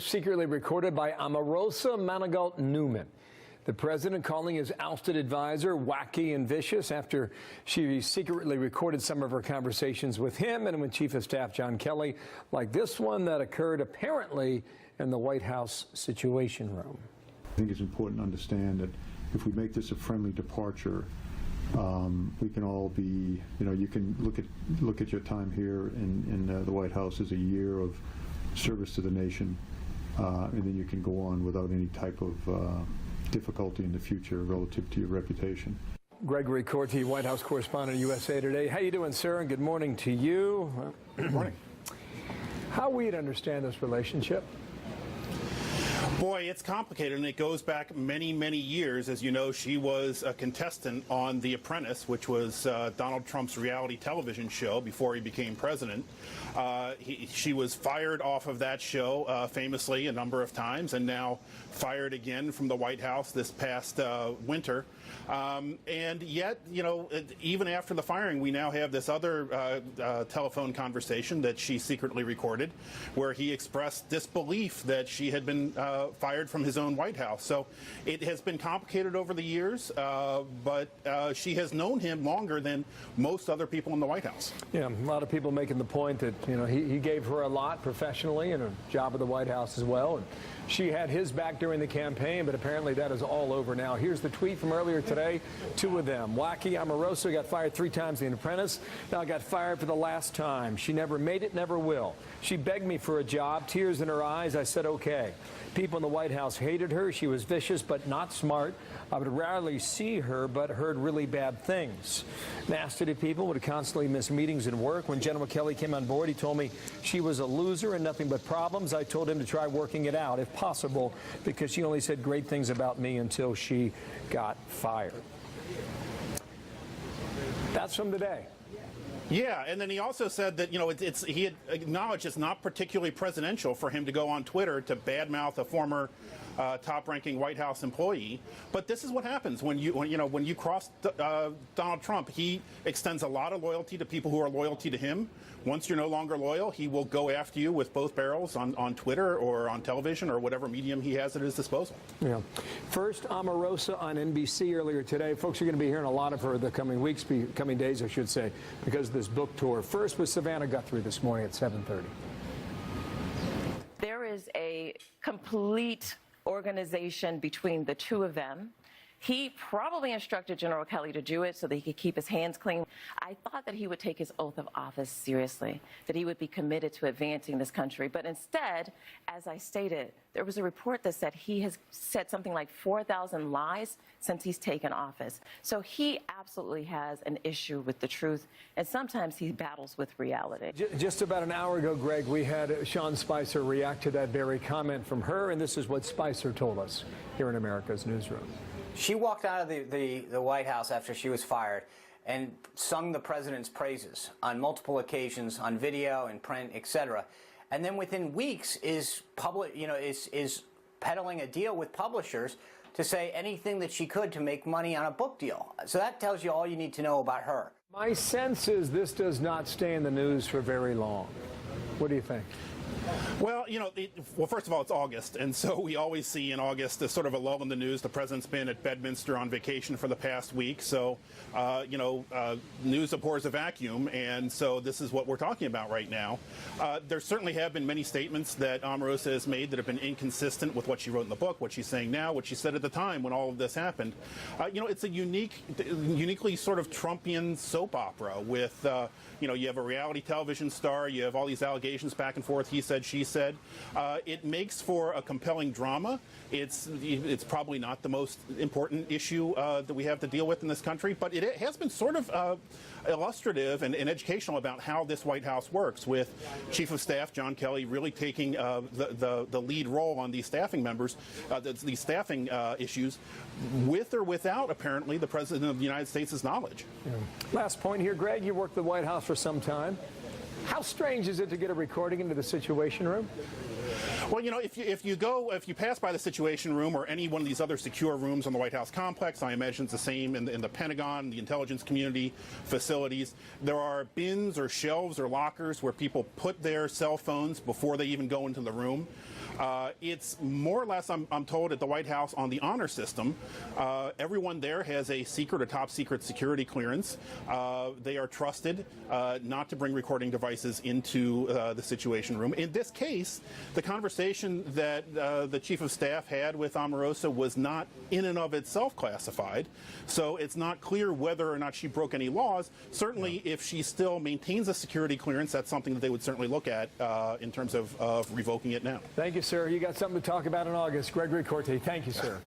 Secretly recorded by Omarosa Newman. The president calling his ousted advisor wacky and vicious after she secretly recorded some of her conversations with him and with Chief of Staff John Kelly, like this one that occurred apparently in the White House Situation Room. I think it's important to understand that if we make this a friendly departure, we can all be, you can look at your time here in the White House as a year of service to the nation, and then you can go on without any type of difficulty in the future relative to your reputation. Gregory Corti, White House correspondent, USA Today. How you doing, sir? And good morning to you. Good morning. How are we to understand this relationship? Boy, it's complicated, and it goes back many, many years. As you know, she was a contestant on The Apprentice, which was Donald Trump's reality television show before he became president. She was fired off of that show famously a number of times, and now fired again from the White House this past winter. And yet, even after the firing, we now have this other telephone conversation that she secretly recorded, where he expressed disbelief that she had been fired from his own White House. So it has been complicated over the years, but she has known him longer than most other people in the White House. Yeah, a lot of people making the point that, he gave her a lot professionally and a job at the White House as well. And she had his back during the campaign, but apparently that is all over now. Here's the tweet from earlier today. Two of them. Wacky Omarosa got fired 3 times in The Apprentice. Now got fired for the last time. She never made it, never will. She begged me for a job, tears in her eyes. I said, okay. People in the White House hated her. She was vicious but not smart. I would rarely see her but heard really bad things. Nasty people would constantly miss meetings and work. When General Kelly came on board, he told me she was a loser and nothing but problems. I told him to try working it out if possible, because she only said great things about me until she got fired. That's from today. Yeah, and then he also said that, he had acknowledged it's not particularly presidential for him to go on Twitter to badmouth a former top-ranking White House employee. But this is what happens when you cross Donald Trump. He extends a lot of loyalty to people who are loyal to him. Once you're no longer loyal, he will go after you with both barrels on Twitter or on television or whatever medium he has at his disposal. Yeah. First, Omarosa on NBC earlier today. Folks are going to be hearing a lot of her the coming weeks, coming days, I should say, because of this book tour. First with Savannah Guthrie this morning at 7:30. There is a complete organization between the two of them. He probably instructed General Kelly to do it so that he could keep his hands clean. I thought that he would take his oath of office seriously, that he would be committed to advancing this country. But instead, as I stated, there was a report that said he has said something like 4,000 lies since he's taken office. So he absolutely has an issue with the truth, and sometimes he battles with reality. Just about an hour ago, Greg, we had Sean Spicer react to that very comment from her, and this is what Spicer told us here in America's Newsroom. She walked out of the White House after she was fired and sung the president's praises on multiple occasions, on video and print, etc. And then within weeks is peddling a deal with publishers to say anything that she could to make money on a book deal. So that tells you all you need to know about her. My sense is this does not stay in the news for very long. What do you think? Well, first of all, it's August, and so we always see in August a sort of a lull in the news. The president's been at Bedminster on vacation for the past week, so, news abhors a vacuum, and so this is what we're talking about right now. There certainly have been many statements that Omarosa has made that have been inconsistent with what she wrote in the book, what she's saying now, what she said at the time when all of this happened. It's a uniquely sort of Trumpian soap opera with, you have a reality television star, you have all these allegations back and forth, he said, she said. It makes for a compelling drama. It's probably not the most important issue that we have to deal with in this country, but it has been sort of illustrative and educational about how this White House works, with Chief of Staff John Kelly really taking the lead role on these staffing members, these staffing issues, with or without, apparently, the President of the United States' knowledge. Yeah. Last point here, Greg, you worked the White House for some time. How strange is it to get a recording into the Situation Room? Well, if you pass by the Situation Room or any one of these other secure rooms on the White House complex, I imagine it's the same in the Pentagon, the intelligence community facilities. There are bins or shelves or lockers where people put their cell phones before they even go into the room. It's more or less, I'm told, at the White House on the honor system. Everyone there has a secret or top secret security clearance. They are trusted not to bring recording devices into the Situation Room. In this case, the conversation that the Chief of Staff had with Omarosa was not in and of itself classified, so it's not clear whether or not she broke any laws. Certainly, if she still maintains a security clearance, that's something that they would certainly look at in terms of revoking it now. Thank you, sir. You got something to talk about in August. Gregory Corte, thank you, sir.